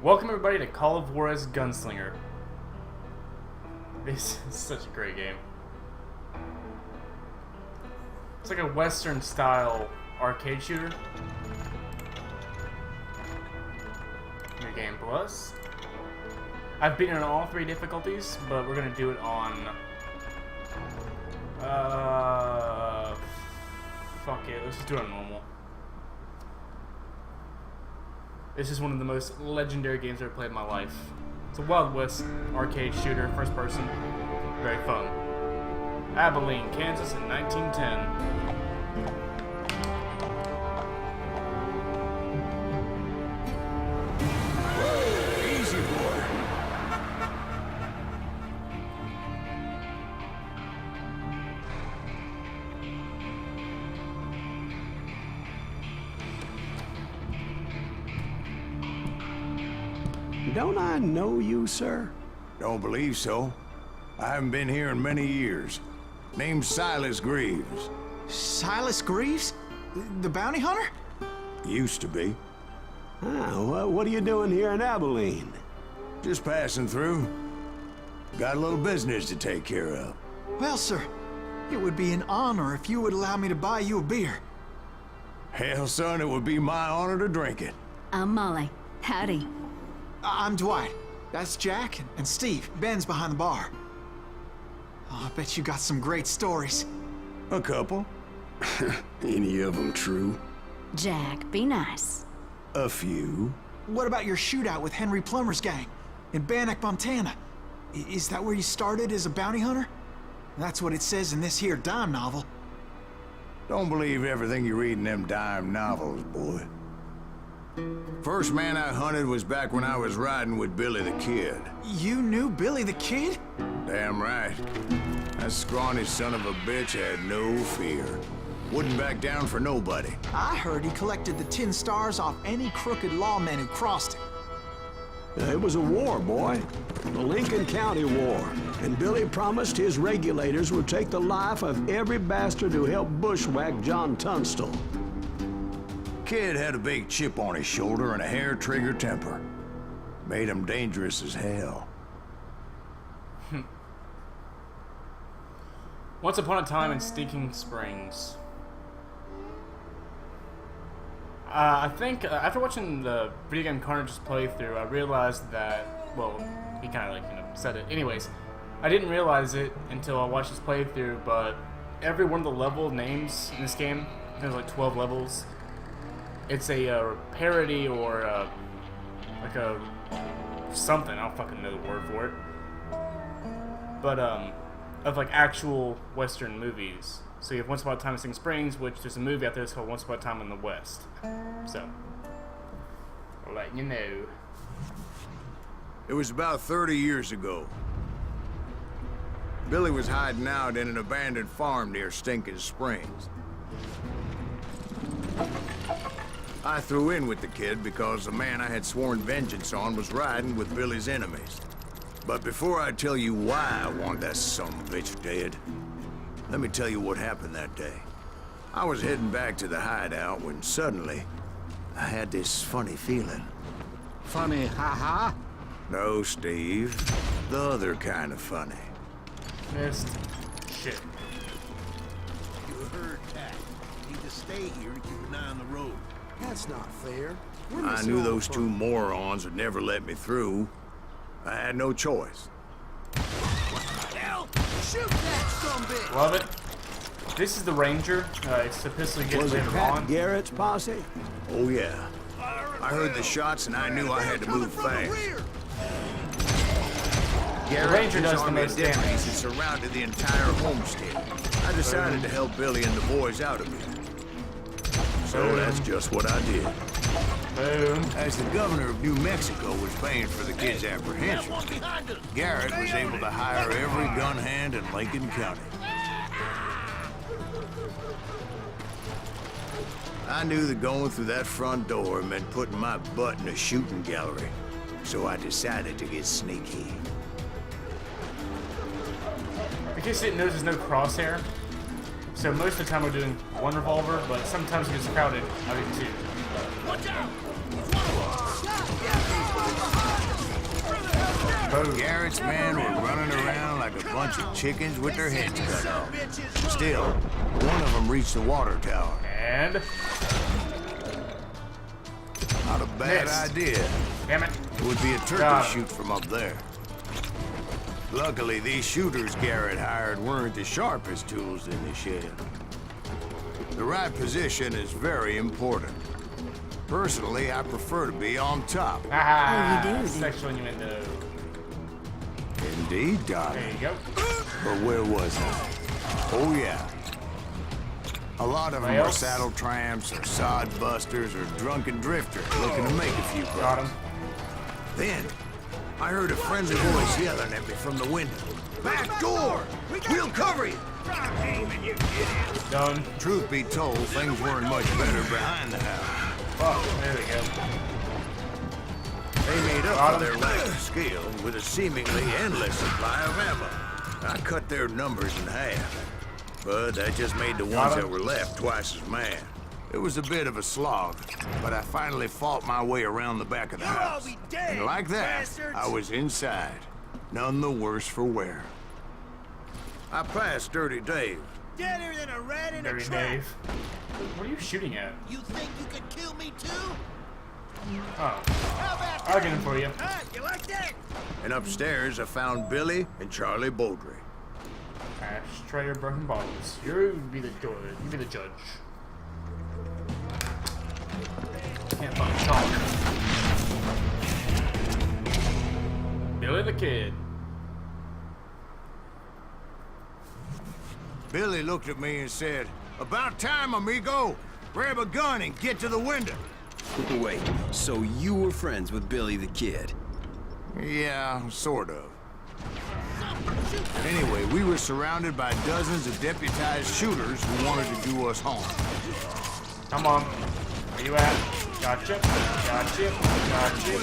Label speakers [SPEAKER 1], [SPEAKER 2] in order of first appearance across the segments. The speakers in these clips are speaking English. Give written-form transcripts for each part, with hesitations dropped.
[SPEAKER 1] Welcome everybody to Call of Juarez Gunslinger. This is such a great game. It's like a Western style arcade shooter. New Game Plus. I've beaten on all three difficulties, but we're gonna do it on fuck it, let's just do it on normal. This is one of the most legendary games I've ever played in my life. It's a Wild West arcade shooter, first person, very fun. Abilene, Kansas in 1910.
[SPEAKER 2] Easy, boy.
[SPEAKER 3] Don't I know you, sir?
[SPEAKER 2] Don't believe so. I haven't been here in many years. Name's Silas Greaves.
[SPEAKER 4] Silas Greaves? The bounty hunter?
[SPEAKER 2] Used to be.
[SPEAKER 3] Well, what are you doing here in Abilene?
[SPEAKER 2] Just passing through. Got a little business to take care of.
[SPEAKER 4] Well, sir, it would be an honor if you would allow me to buy you a beer.
[SPEAKER 2] Hell, son, it would be my honor to drink it.
[SPEAKER 5] I'm Molly. Howdy.
[SPEAKER 4] I'm Dwight. That's Jack and Steve. Ben's behind the bar. Oh, I bet you got some great stories.
[SPEAKER 2] A couple.
[SPEAKER 3] Any of them true?
[SPEAKER 5] Jack, be nice.
[SPEAKER 2] A few.
[SPEAKER 4] What about your shootout with Henry Plummer's gang in Bannock, Montana? Is that where you started as a bounty hunter? That's what it says in this here dime novel.
[SPEAKER 2] Don't believe everything you read in them dime novels, boy. First man I hunted was back when I was riding with Billy the Kid.
[SPEAKER 4] You knew Billy the Kid?
[SPEAKER 2] Damn right. That scrawny son of a bitch had no fear. Wouldn't back down for nobody.
[SPEAKER 4] I heard he collected the 10 stars off any crooked lawmen who crossed him.
[SPEAKER 3] It was a war, boy. The Lincoln County War. And Billy promised his regulators would take the life of every bastard who helped bushwhack John Tunstall.
[SPEAKER 2] Kid had a big chip on his shoulder and a hair-trigger temper. Made him dangerous as hell.
[SPEAKER 1] Once upon a time in Stinking Springs. I think after watching the Video Game Carnage's playthrough, I realized that, well, he kind of said it. Anyways, I didn't realize it until I watched his playthrough, but every one of the level names in this game, there's like 12 levels, it's a parody or like a something, I don't fucking know the word for it, but of like actual Western movies. So you have Once Upon a Time in Sing Springs, which there's a movie out there that's called Once Upon a Time in the West. So, I'll let you know.
[SPEAKER 2] It was about 30 years ago. Billy was hiding out in an abandoned farm near Stinking Springs. I threw in with the kid because the man I had sworn vengeance on was riding with Billy's enemies. But before I tell you why I want that son of a bitch dead, let me tell you what happened that day. I was heading back to the hideout when suddenly I had this funny feeling.
[SPEAKER 6] Funny, haha?
[SPEAKER 2] No, Steve. The other kind of funny.
[SPEAKER 1] Missed. Shit.
[SPEAKER 6] You heard that. Need to stay here to keep an eye on the road.
[SPEAKER 3] That's not fair.
[SPEAKER 2] I knew those two morons would never let me through. I had no choice.
[SPEAKER 6] Hell! Shoot that sumbitch!
[SPEAKER 1] Love it. This is the Ranger. It's supposed to get
[SPEAKER 3] Was it
[SPEAKER 1] later
[SPEAKER 3] Pat
[SPEAKER 1] on.
[SPEAKER 3] Garrett's posse?
[SPEAKER 2] Oh, yeah. I heard the shots and I knew I had to move fast.
[SPEAKER 1] The Ranger does the
[SPEAKER 2] army of
[SPEAKER 1] most
[SPEAKER 2] deputies
[SPEAKER 1] damage.
[SPEAKER 2] had surrounded the entire homestead. I decided to help Billy and the boys out of here. So that's just what I did.
[SPEAKER 1] Boom.
[SPEAKER 2] As the governor of New Mexico was paying for the kid's apprehension, Garrett was able to hire every gun hand in Lincoln County. I knew that going through that front door meant putting my butt in a shooting gallery, so I decided to get sneaky.
[SPEAKER 1] In case you didn't notice, there's no crosshair. So most of the time we're doing one revolver, but sometimes it gets crowded. I do two.
[SPEAKER 6] Watch out!
[SPEAKER 2] Garrett's men were running around like a bunch of chickens with their heads cut off. Still, one of them reached the water tower.
[SPEAKER 1] And
[SPEAKER 2] Not a bad
[SPEAKER 1] missed.
[SPEAKER 2] idea.
[SPEAKER 1] Damn it.
[SPEAKER 2] It would be a
[SPEAKER 1] Got
[SPEAKER 2] turkey
[SPEAKER 1] him.
[SPEAKER 2] shoot from up there. Luckily, these shooters Garrett hired weren't as sharp as tools in the shed. The right position is very important. Personally, I prefer to be on top.
[SPEAKER 1] Ah,
[SPEAKER 5] Oh, you do?
[SPEAKER 1] sexual innuendo.
[SPEAKER 2] Indeed,
[SPEAKER 1] There
[SPEAKER 2] darling.
[SPEAKER 1] you go.
[SPEAKER 2] But where was I? Oh, yeah. A lot of them are
[SPEAKER 1] Wales?
[SPEAKER 2] saddle tramps or sod busters or drunken drifters looking to make a few bucks.
[SPEAKER 1] Got him.
[SPEAKER 2] Then, I heard a friendly voice yelling at me from the window. Back door! We'll cover you!
[SPEAKER 1] Done.
[SPEAKER 2] Truth be told, things weren't much better behind the house.
[SPEAKER 1] Oh, there we go.
[SPEAKER 2] They made up
[SPEAKER 1] Got
[SPEAKER 2] for their
[SPEAKER 1] 'em.
[SPEAKER 2] lack of skill with a seemingly endless supply of ammo. I cut their numbers in half, but that just made the ones
[SPEAKER 1] 'em.
[SPEAKER 2] that were left twice as mad. It was a bit of a slog, but I finally fought my way around the back of the house. And like that, I was inside, none the worse for wear. I passed Dirty Dave.
[SPEAKER 6] Deader than a rat in a
[SPEAKER 1] Dirty
[SPEAKER 6] trap.
[SPEAKER 1] Dave. What are you shooting at?
[SPEAKER 6] You think you could kill me too?
[SPEAKER 1] Oh,
[SPEAKER 6] How about
[SPEAKER 1] I'll get him for you.
[SPEAKER 6] Huh? You like that?
[SPEAKER 2] And upstairs, I found Billy and Charlie Beaudry.
[SPEAKER 1] Ashtray or broken bottles. You be the judge. You be the judge. Can't fucking talk. Billy the Kid.
[SPEAKER 2] Billy looked at me and said, "About time, amigo. Grab a gun and get to the window."
[SPEAKER 7] Wait, so you were friends with Billy the Kid?
[SPEAKER 2] Yeah, sort of. Anyway, we were surrounded by dozens of deputized shooters who wanted to do us harm.
[SPEAKER 1] Come on. Where you at? Gotcha. Gotcha. Gotcha.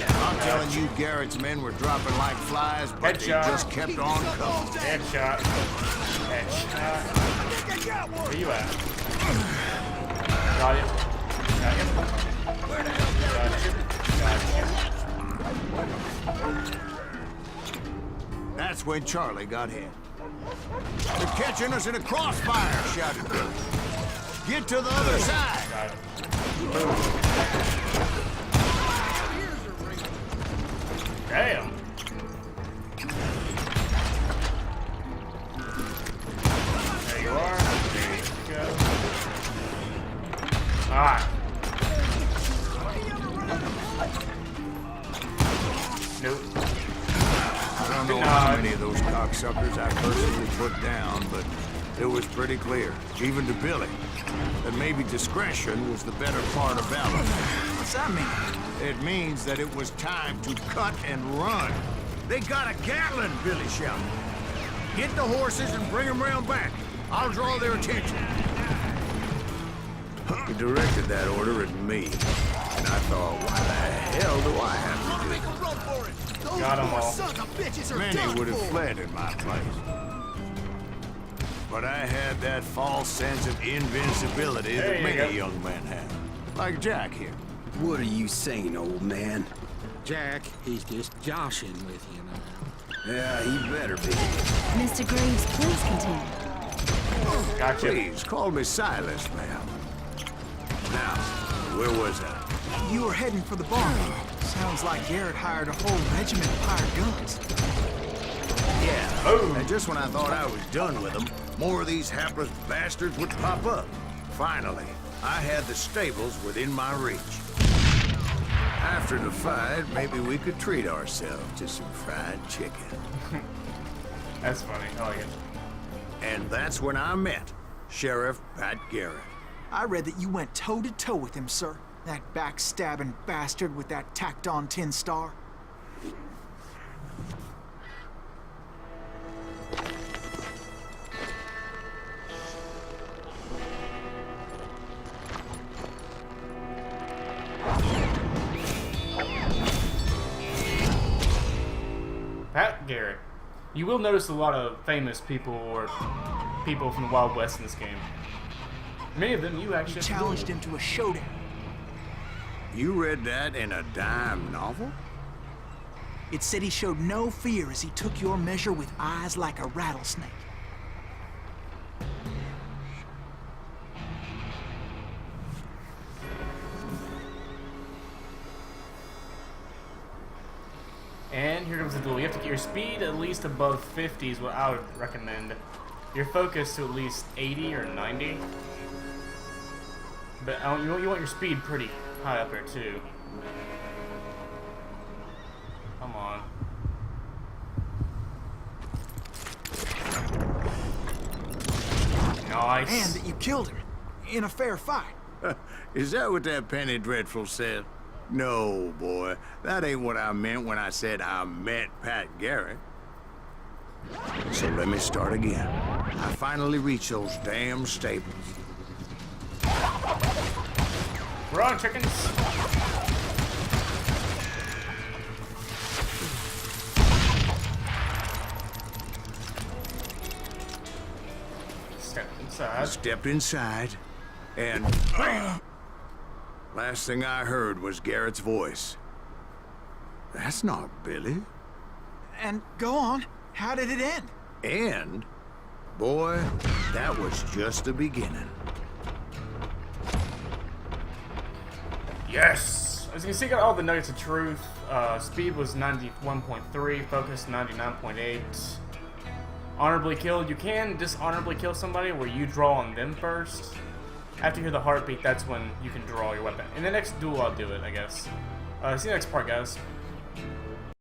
[SPEAKER 2] I'm telling you, Garrett's men were dropping like flies, but they
[SPEAKER 1] Headshot.
[SPEAKER 2] just kept on coming.
[SPEAKER 1] Headshot. Headshot. Where you at? Got it. Got it. Gotcha.
[SPEAKER 2] That's when Charlie got hit. "They're catching us in a crossfire," shouted Billy. "Get to the other side."
[SPEAKER 1] Got it. Damn. There you are. There you go. Alright. Nope.
[SPEAKER 2] I don't know how many of those cocksuckers I personally put down, but it was pretty clear, even to Billy, that maybe discretion was the better part of valor.
[SPEAKER 4] What's that mean?
[SPEAKER 2] It means that it was time to cut and run. "They got a Gatlin," Billy shouted. "Get the horses and bring them round back. I'll draw their attention." He directed that order at me, and I thought, why the hell do I have to do
[SPEAKER 6] Make
[SPEAKER 2] it?
[SPEAKER 6] a run for it. Those
[SPEAKER 1] Got 'em
[SPEAKER 6] poor
[SPEAKER 1] all.
[SPEAKER 6] sons of bitches are
[SPEAKER 2] Many
[SPEAKER 6] done
[SPEAKER 2] would have
[SPEAKER 6] for.
[SPEAKER 2] fled in my place. But I had that false sense of invincibility
[SPEAKER 1] There
[SPEAKER 2] that
[SPEAKER 1] you
[SPEAKER 2] many
[SPEAKER 1] go.
[SPEAKER 2] young men have. Like Jack here.
[SPEAKER 7] What are you saying, old man?
[SPEAKER 8] Jack, he's just joshing with you now.
[SPEAKER 7] Yeah, he better be.
[SPEAKER 5] Mr. Greaves, please continue.
[SPEAKER 1] Gotcha.
[SPEAKER 2] Please, call me Silas, ma'am. Now, where was I?
[SPEAKER 4] You were heading for the barn. Sounds like Garrett hired a whole regiment of hired guns.
[SPEAKER 2] Yeah.
[SPEAKER 1] Oh.
[SPEAKER 2] And just when I thought I was done with them, more of these hapless bastards would pop up. Finally, I had the stables within my reach. After the fight, maybe we could treat ourselves to some fried chicken.
[SPEAKER 1] That's funny. I like it.
[SPEAKER 2] And that's when I met Sheriff Pat Garrett.
[SPEAKER 4] I read that you went toe-to-toe with him, sir. That backstabbing bastard with that tacked-on tin star.
[SPEAKER 1] Pat Garrett. You will notice a lot of famous people or people from the Wild West in this game. Many of them you actually
[SPEAKER 4] Challenged him to a showdown.
[SPEAKER 2] You read that in a dime novel?
[SPEAKER 4] It said he showed no fear as he took your measure with eyes like a rattlesnake.
[SPEAKER 1] And here comes the duel. You have to get your speed at least above 50 is what I would recommend. Your focus to at least 80 or 90. But you want your speed pretty high up there too. Come on. Nice.
[SPEAKER 4] And that you killed him in a fair fight.
[SPEAKER 2] Is that what that Penny Dreadful said? No, boy. That ain't what I meant when I said I met Pat Garrett. So let me start again. I finally reached those damn stables.
[SPEAKER 1] Run, chickens! Step inside.
[SPEAKER 2] I stepped inside, and last thing I heard was Garrett's voice. That's not Billy.
[SPEAKER 4] And go on. How did it end?
[SPEAKER 2] And, boy, that was just the beginning.
[SPEAKER 1] Yes! As you can see, got all the nuggets of truth. Speed was 91.3, focus 99.8. Honorably killed. You can dishonorably kill somebody where you draw on them first. After you hear the heartbeat, that's when you can draw your weapon. In the next duel, I'll do it, I guess. See you next part, guys.